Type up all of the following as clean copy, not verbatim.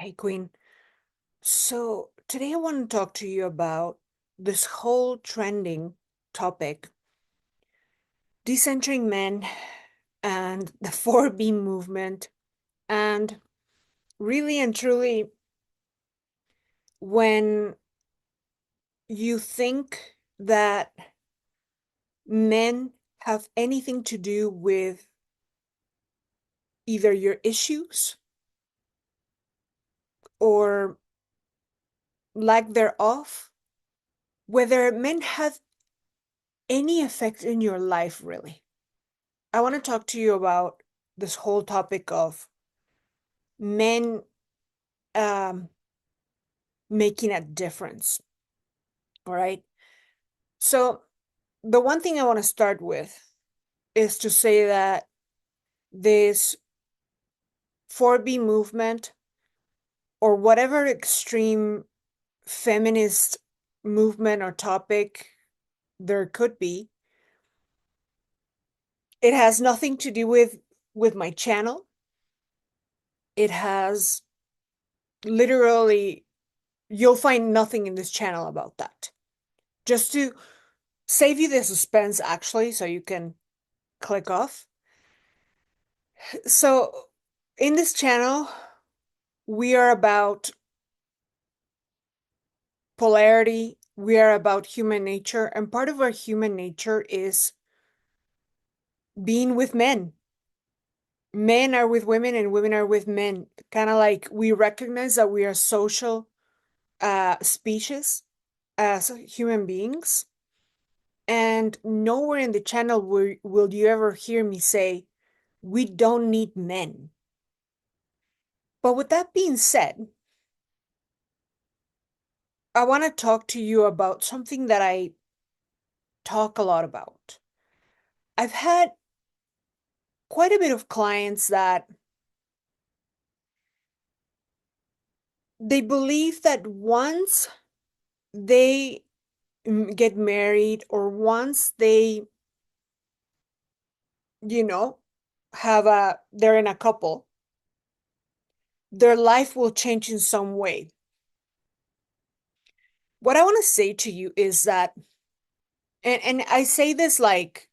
Hey, Queen. So today I want to talk to you about this whole trending topic, decentering men and the 4B movement. And really and truly, when you think that men have anything to do with either your issues or lack thereof, whether men have any effect in your life, really. I want to talk to you about this whole topic of men um, making a difference. All right. So, the one thing I want to start with is to say that this 4B movement, or whatever extreme feminist movement or topic there could be, it has nothing to do with my channel. It has literally, you'll find nothing in this channel about that. Just to save you the suspense, actually, so you can click off. So, in this channel, we are about polarity, we are about human nature, and part of our human nature is being with men. Men are with women and women are with men. Kind of like we recognize that we are social species as human beings. And nowhere in the channel will you ever hear me say, we don't need men. But with that being said, I want to talk to you about something that I talk a lot about. I've had quite a bit of clients that they believe that once they get married or once they, you know, they're in a couple, their life will change in some way. What I want to say to you is that, and I say this like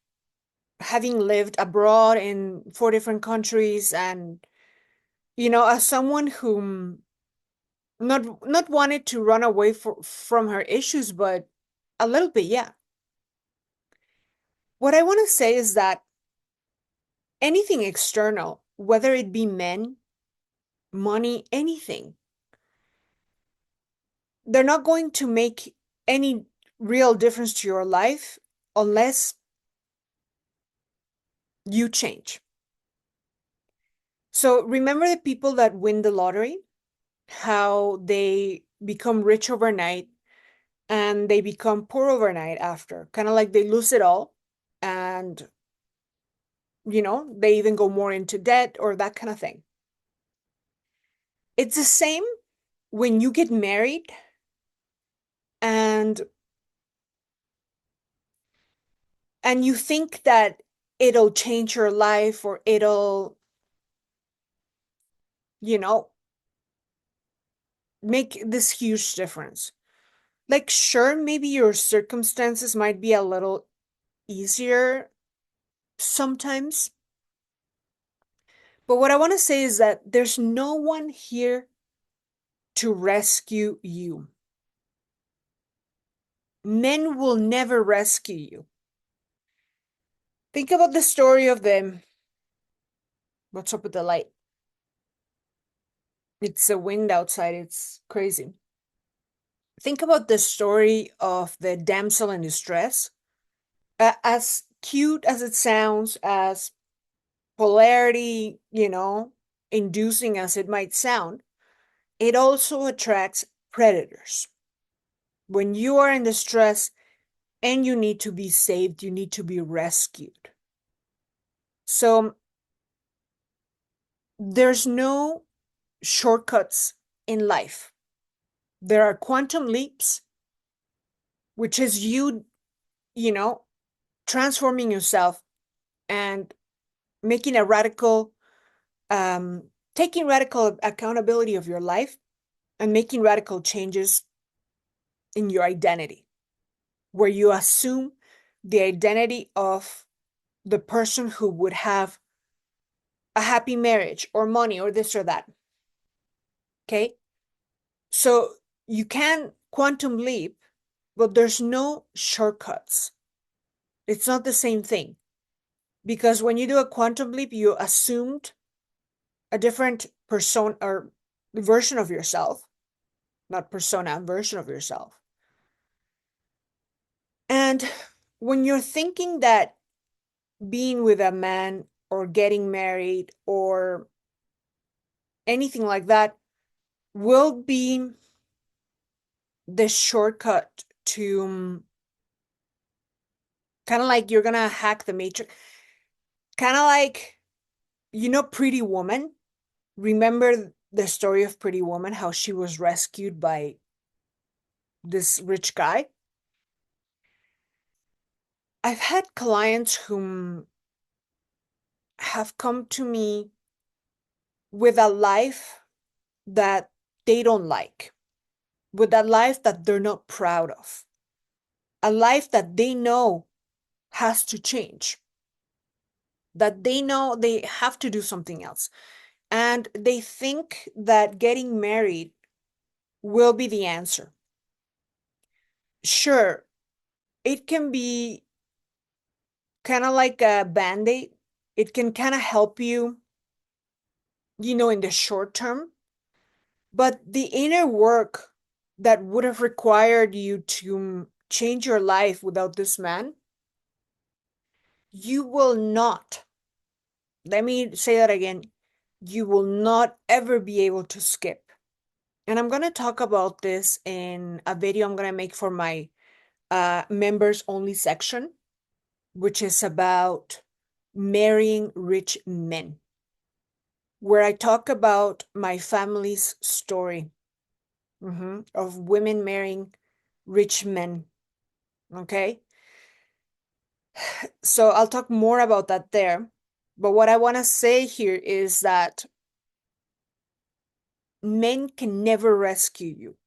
having lived abroad in 4 different countries and, as someone whom not wanted to run away from her issues, but a little bit, yeah. What I want to say is that anything external, whether it be men, money, anything, they're not going to make any real difference to your life unless you change. So remember the people that win the lottery, how they become rich overnight and they become poor overnight after, kind of like they lose it all and they even go more into debt or that kind of thing. It's the same when you get married and you think that it'll change your life or it'll, you know, make this huge difference. Like, sure, maybe your circumstances might be a little easier sometimes. But what I want to say is that there's no one here to rescue you. Men will never rescue you. Think about the story of them. What's up with the light? It's a wind outside. It's crazy. Think about the story of the damsel in distress. As cute as it sounds, as polarity, inducing as it might sound, it also attracts predators. When you are in distress and you need to be saved, you need to be rescued. So there's no shortcuts in life. There are quantum leaps, which is you know, transforming yourself and making a radical, taking radical accountability of your life and making radical changes in your identity, where you assume the identity of the person who would have a happy marriage or money or this or that. Okay? So you can quantum leap, but there's no shortcuts. It's not the same thing. Because when you do a quantum leap, you assumed a different persona or version of yourself, not persona, version of yourself. And when you're thinking that being with a man or getting married or anything like that will be the shortcut to kind of like you're gonna hack the matrix, kind of like, Pretty Woman. Remember the story of Pretty Woman, how she was rescued by this rich guy? I've had clients whom have come to me with a life that they don't like, with a life that they're not proud of, a life that they know has to change, that they know they have to do something else. And they think that getting married will be the answer. Sure, it can be kind of like a band-aid. It can kind of help you, in the short term. But the inner work that would have required you to change your life without this man, you will not, let me say that again, you will not ever be able to skip. And I'm going to talk about this in a video I'm going to make for my members only section, which is about marrying rich men, where I talk about my family's story of women marrying rich men. Okay. So I'll talk more about that there. But what I want to say here is that men can never rescue you.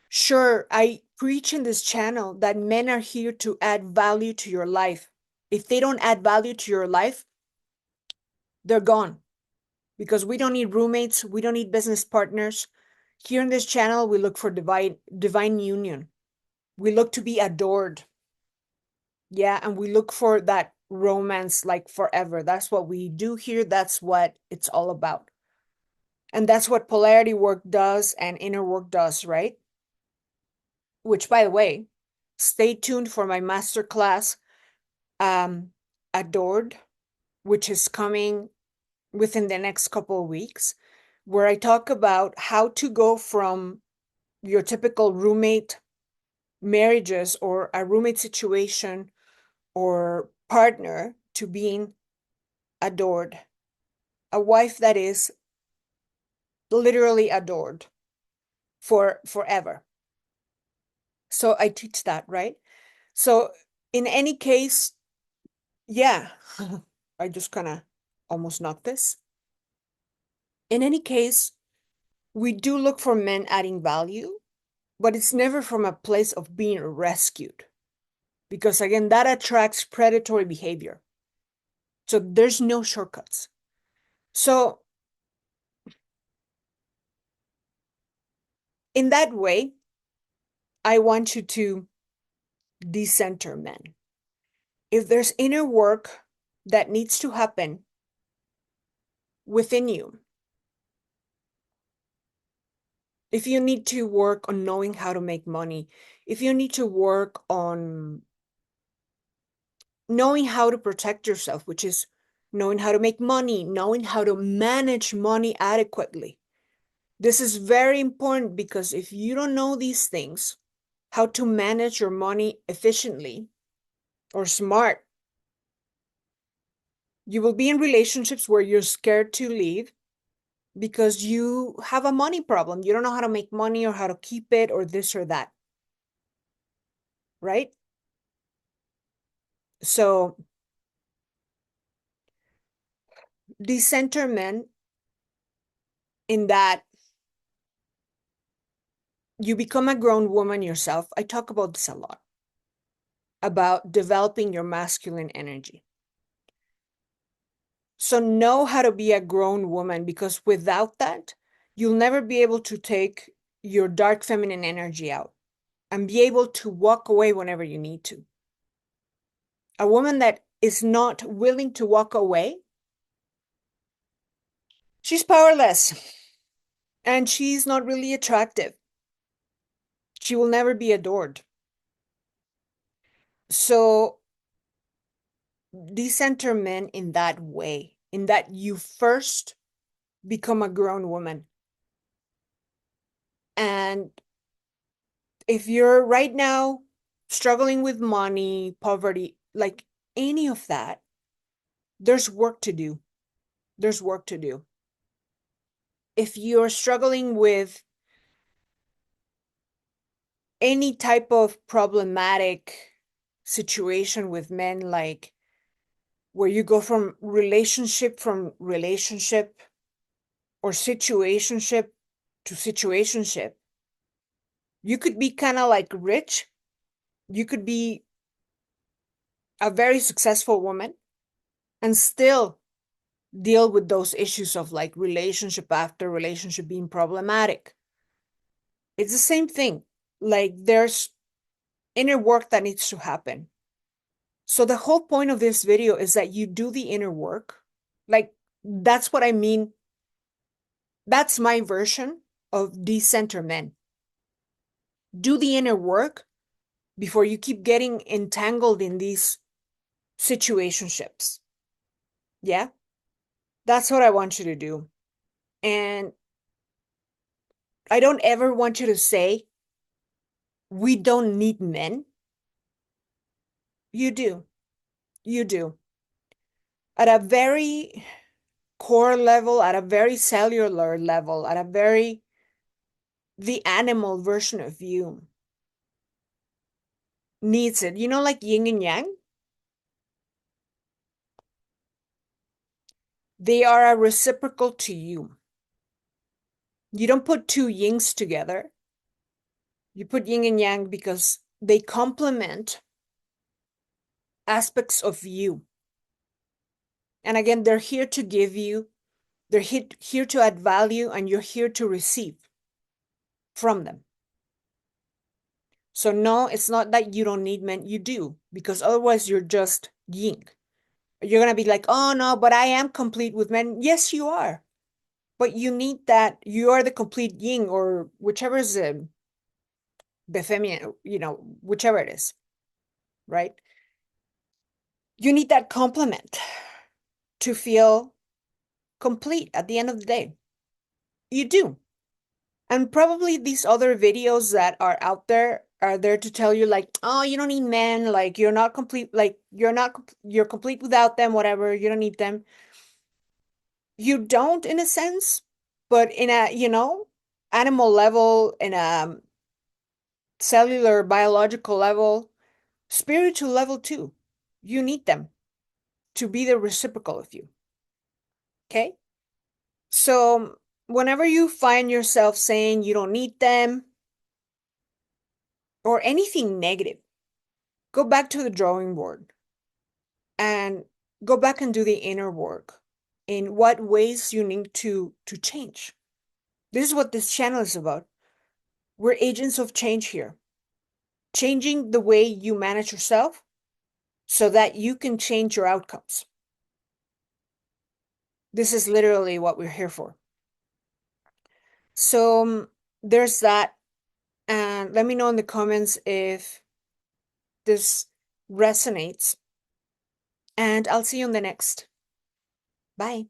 Sure, I preach in this channel that men are here to add value to your life. If they don't add value to your life, they're gone. Because we don't need roommates, we don't need business partners. Here in this channel, we look for divine union. We look to be adored. Yeah, and we look for that romance like forever. That's what we do here. That's what it's all about. And that's what polarity work does and inner work does, right? Which, by the way, stay tuned for my masterclass, Adored, which is coming within the next couple of weeks, where I talk about how to go from your typical roommate marriages or a roommate situation or partner to being adored, a wife that is literally adored for forever. So I teach that, right? So in any case, yeah, I just kind of almost knocked this. In any case, we do look for men adding value, but it's never from a place of being rescued. Because again, that attracts predatory behavior. So there's no shortcuts. So in that way, I want you to decenter men. If there's inner work that needs to happen within you, if you need to work on knowing how to make money, if you need to work on knowing how to protect yourself, which is knowing how to make money, knowing how to manage money adequately. This is very important because if you don't know these things, how to manage your money efficiently or smart, you will be in relationships where you're scared to leave because you have a money problem. You don't know how to make money or how to keep it or this or that, right? So decenter men in that you become a grown woman yourself. I talk about this a lot, about developing your masculine energy. So know how to be a grown woman, because without that, you'll never be able to take your dark feminine energy out and be able to walk away whenever you need to. A woman that is not willing to walk away, she's powerless and she's not really attractive. She will never be adored. So decenter men in that way, in that you first become a grown woman. And if you're right now struggling with money, poverty, like any of that, there's work to do. There's work to do. If you're struggling with any type of problematic situation with men, like where you go from relationship or situationship to situationship, you could be kind of like rich. You could be a very successful woman and still deal with those issues of like relationship after relationship being problematic. It's the same thing. Like there's inner work that needs to happen. So the whole point of this video is that you do the inner work. Like that's what I mean. That's my version of decenter men. Do the inner work before you keep getting entangled in these situationships. Yeah? That's what I want you to do. And I don't ever want you to say, we don't need men. You do. You do. At a very core level, at a very cellular level, at a very, the animal version of you needs it. You know, like yin and yang? They are a reciprocal to you. You don't put two yings together. You put yin and yang because they complement aspects of you. And again, they're here to give you, they're here to add value, and you're here to receive from them. So no, it's not that you don't need men, you do, because otherwise you're just yin. You're gonna be like, oh no, but I am complete with men. Yes, you are. But you need that, you are the complete yin, or whichever is the feminine, whichever it is, right? You need that complement to feel complete at the end of the day. You do. And probably these other videos that are out there are there to tell you like, oh, you don't need men, like you're not complete, like you're complete without them, whatever, you don't need them. You don't in a sense, but in a, animal level, in a cellular, biological level, spiritual level too, you need them to be the reciprocal of you. Okay? So whenever you find yourself saying you don't need them or anything negative, go back to the drawing board and go back and do the inner work in what ways you need to change. This is what this channel is about. We're agents of change here. Changing the way you manage yourself so that you can change your outcomes. This is literally what we're here for. So there's that. And let me know in the comments if this resonates. And I'll see you on the next. Bye.